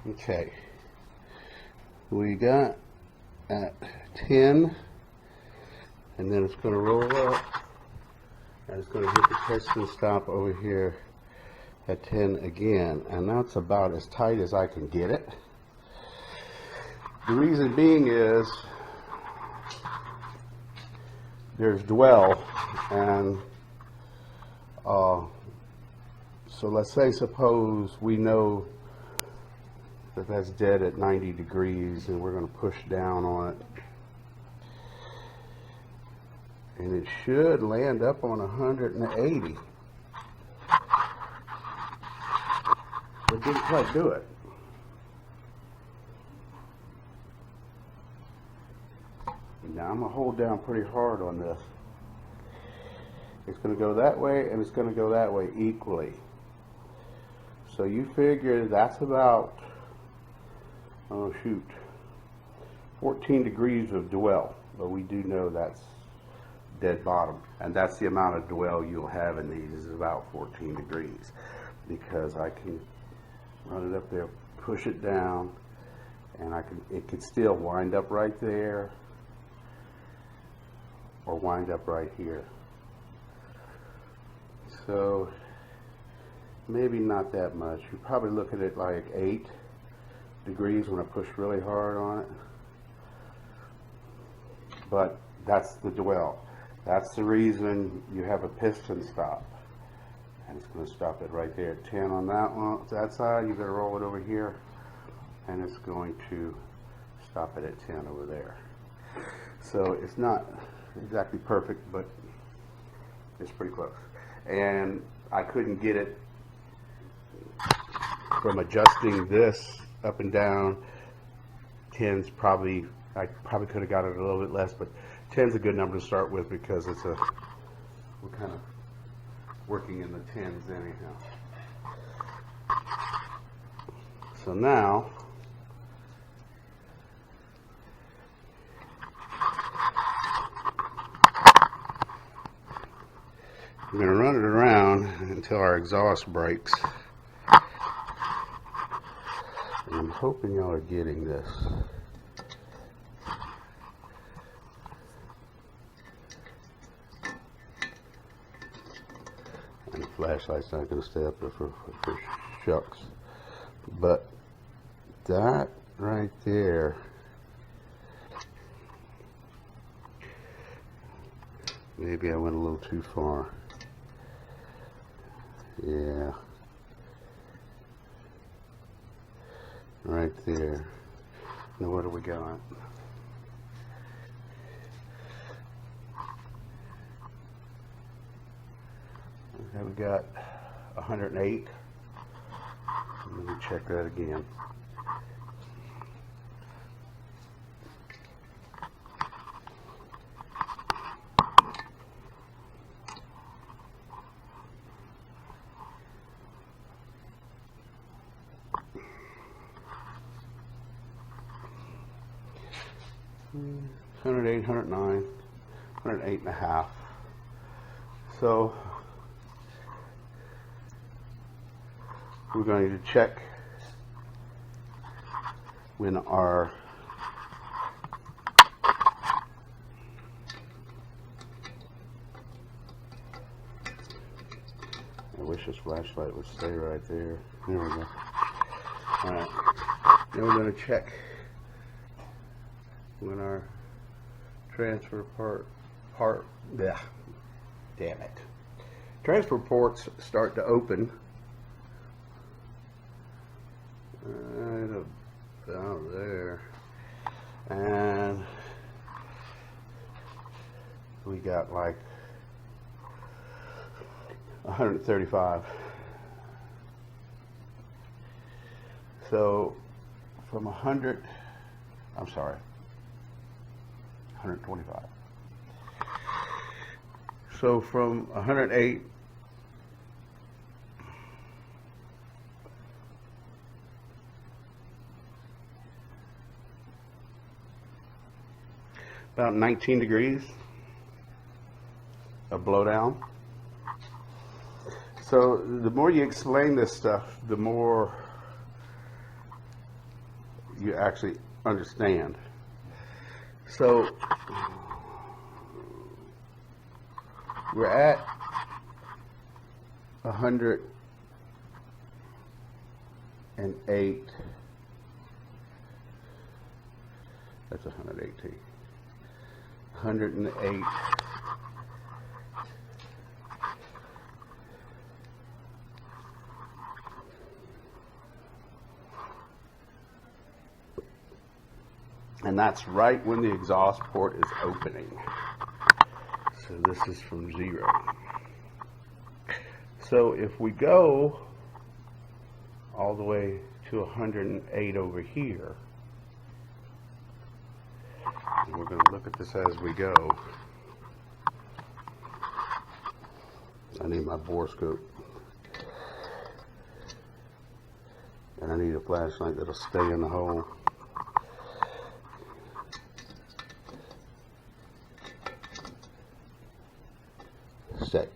Okay, we got at 10, and then it's going to roll up, and it's going to hit the piston stop over here at 10 again, and that's about as tight as I can get it. The reason being is there's dwell, and so let's say suppose we know that that's dead at 90 degrees and we're going to push down on it, and it should land up on 180, but didn't quite do it. Now I'm going to hold down pretty hard on this. It's going to go that way and it's going to go that way equally. So you figure that's about, oh shoot, 14 degrees of dwell, but we do know that's dead bottom, and that's the amount of dwell you'll have in these, is about 14 degrees, because I can run it up there, push it down, and it could still wind up right there or wind up right here. So maybe not that much. You're probably looking at like 8 degrees when I push really hard on it. But that's the dwell. That's the reason you have a piston stop. And it's going to stop it right there at 10 on that one. That side, you're going to roll it over here, and it's going to stop it at 10 over there. So it's not exactly perfect, but it's pretty close. And I couldn't get it from adjusting this up and down. 10's probably, I probably could have got it a little bit less, but 10's a good number to start with because we're kind of working in the 10s anyhow. So now I'm going to run it around until our exhaust breaks. And I'm hoping y'all are getting this. And the flashlight's not going to stay up there for shucks. But that right there, maybe I went a little too far. Yeah, right there. Now what do we got? Okay, we got 108. Let me check that again. Mm, 108, 109, 108 and a half. So we're going to check when our I wish this flashlight would stay right there. There we go. Alright. Now we're going to check when our transfer transfer ports start to open right about there, and we got like 135. So from 100, I'm sorry, 125. So from 108 about 19 degrees of blowdown. So the more you explain this stuff, the more you actually understand. So we're at 108. That's 118. 108. And that's right when the exhaust port is opening. So this is from 0. So if we go all the way to 108 over here, and we're going to look at this as we go. I need my borescope. And I need a flashlight that'll stay in the hole. Set.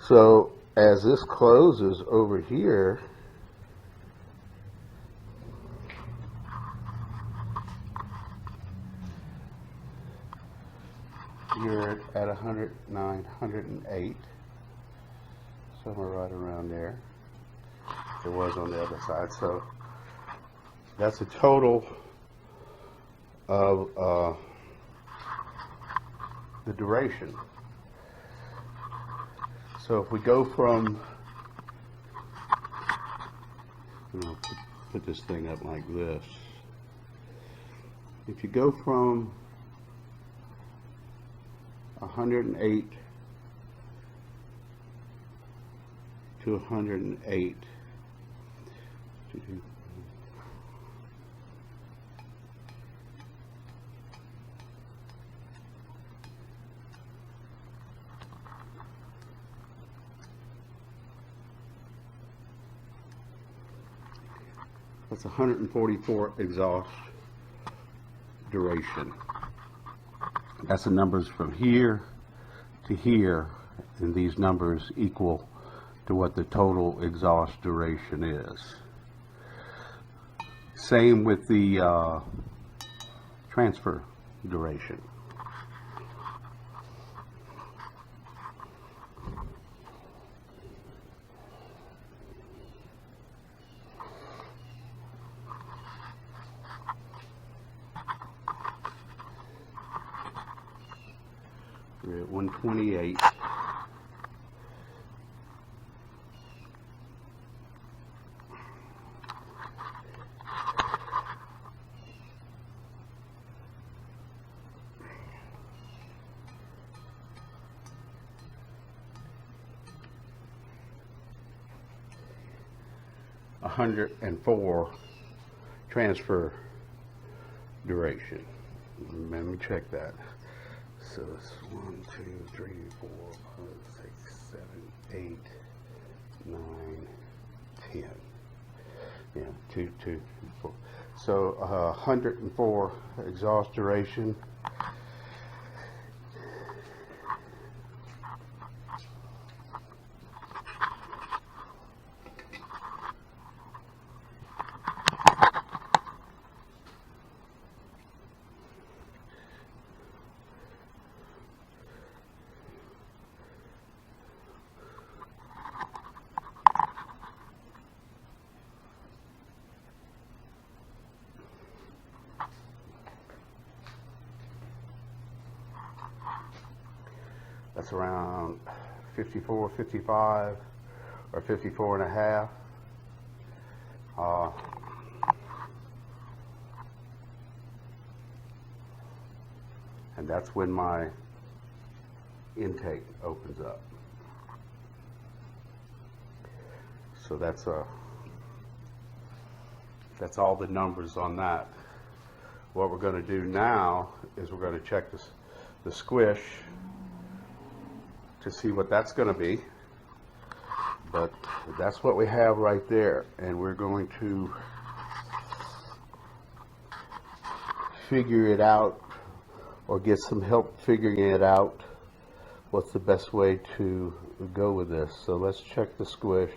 So as this closes over here, you're at 109, 108, somewhere right around there. It was on the other side. So that's a total of the duration. So if we go from, put this thing up like this. If you go from 108 to 108, that's 144 exhaust duration. That's the numbers from here to here, and these numbers equal to what the total exhaust duration is. Same with the transfer duration. We're at 128. $104 transfer duration. Let me check that. So it's 1, 2, 3, 4, 5, 6, 7, 8, 9, 10. Yeah, 2, 2, 4. So 104 exhaust duration. That's around 54, 55, or 54 and a half. And that's when my intake opens up. So that's all the numbers on that. What we're going to do now is we're going to check the squish to see what that's going to be. But that's what we have right there, and we're going to figure it out, or get some help figuring it out, what's the best way to go with this. So let's check the squish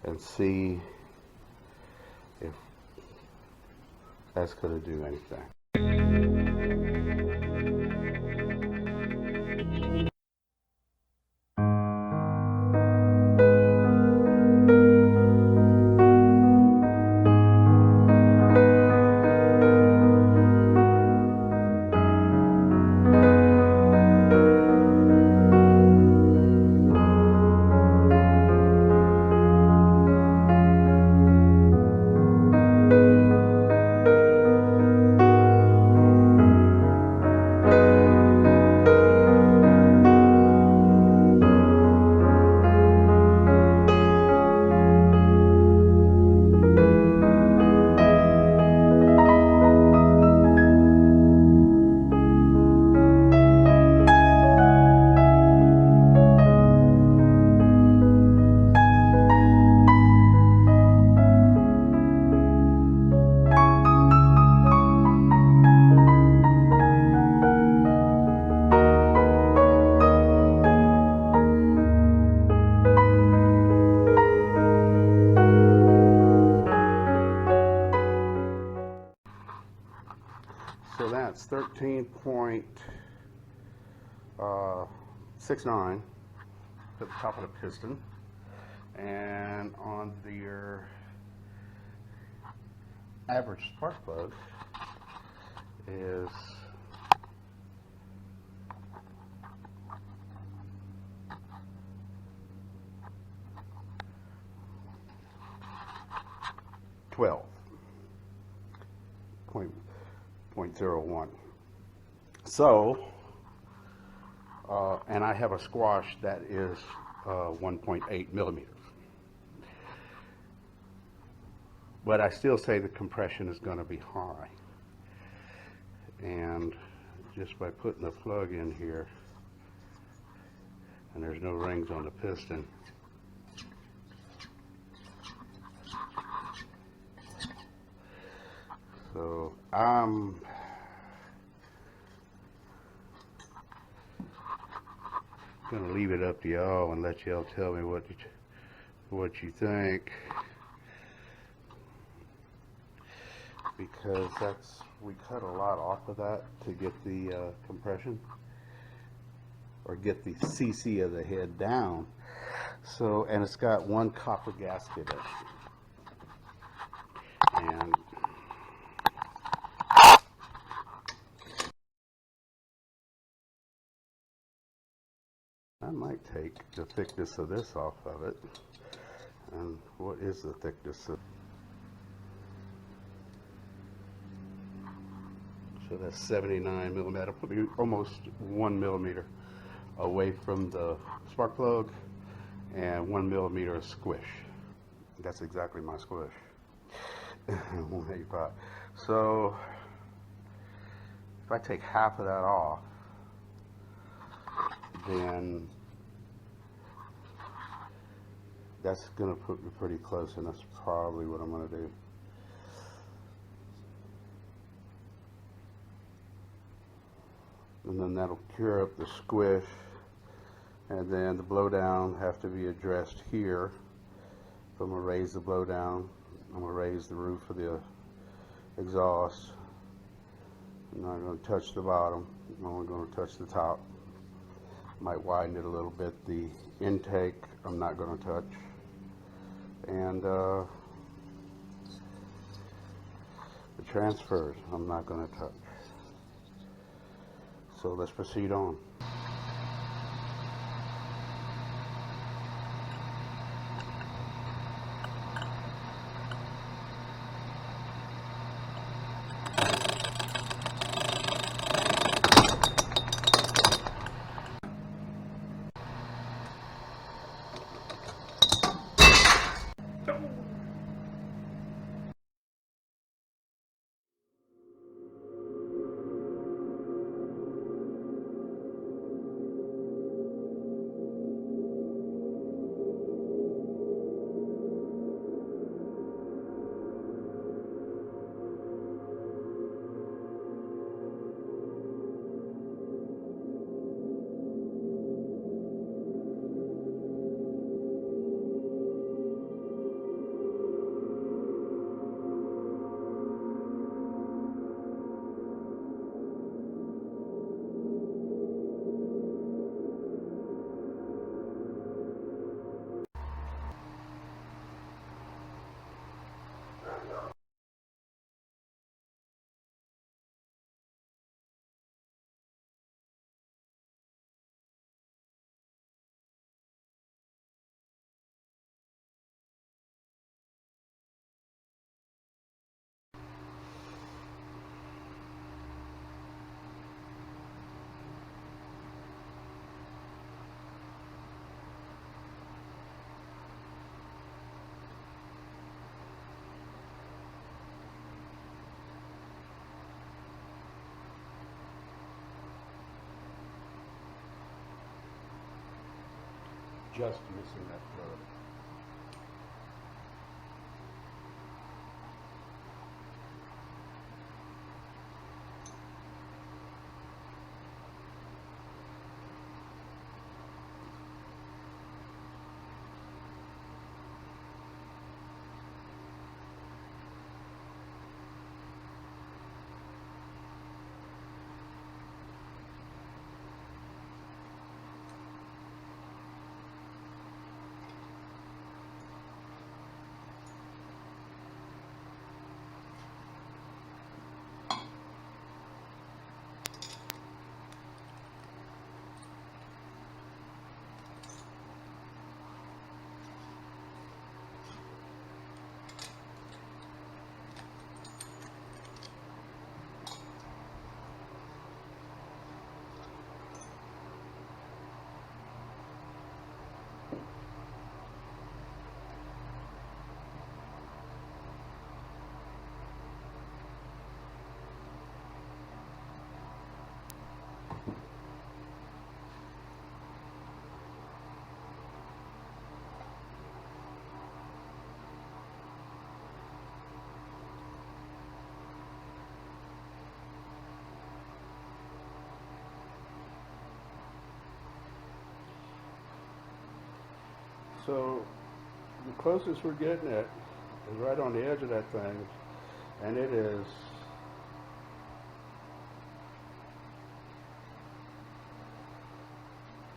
and see if that's going to do anything. So that's 13.69 to the top of the piston, and on your average spark plug is 12.01. So, and I have a squash that is 1.8 millimeters. But I still say the compression is going to be high. And just by putting the plug in here, and there's no rings on the piston, so I'm gonna leave it up to y'all and let y'all tell me what you think, because we cut a lot off of that to get the compression, or get the CC of the head down. So, and it's got one copper gasket in it. And I might take the thickness of this off of it. And what is the thickness of? So that's 79 millimeter. Put me almost 1 millimeter away from the spark plug, and 1 millimeter of squish. That's exactly my squish. 185. So if I take half of that off, then that's going to put me pretty close, and that's probably what I'm going to do. And then that'll cure up the squish, and then the blowdown have to be addressed here. So I'm going to raise the blowdown. I'm going to raise the roof of the exhaust. I'm not going to touch the bottom. I'm only going to touch the top. Might widen it a little bit. The intake I'm not going to touch. And the transfers I'm not going to touch. So let's proceed on. just missing that plug. So the closest we're getting it is right on the edge of that thing, and it is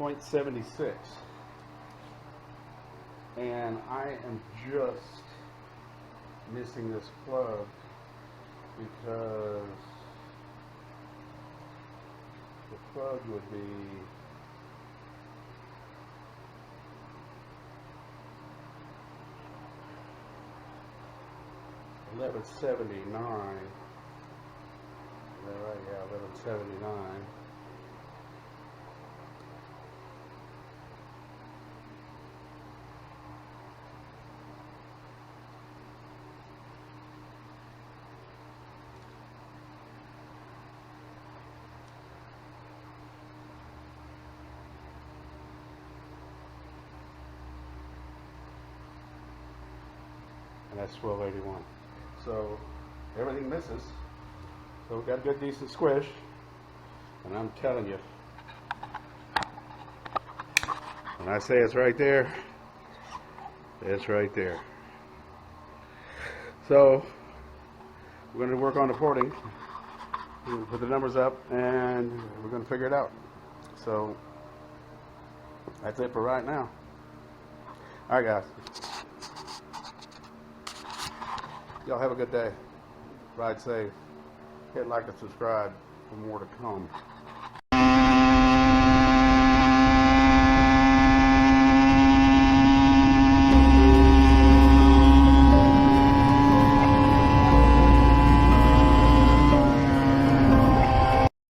0.76. And I am just missing this plug because the plug would be 1179. Is that right? Yeah, 1179. And that's 1281. So everything misses. So we got a good decent squish. And I'm telling you, when I say it's right there, it's right there. So we're going to work on the porting. We'll put the numbers up and we're going to figure it out. So that's it for right now. All right, guys. Y'all have a good day. Ride safe. Hit like and subscribe for more to come.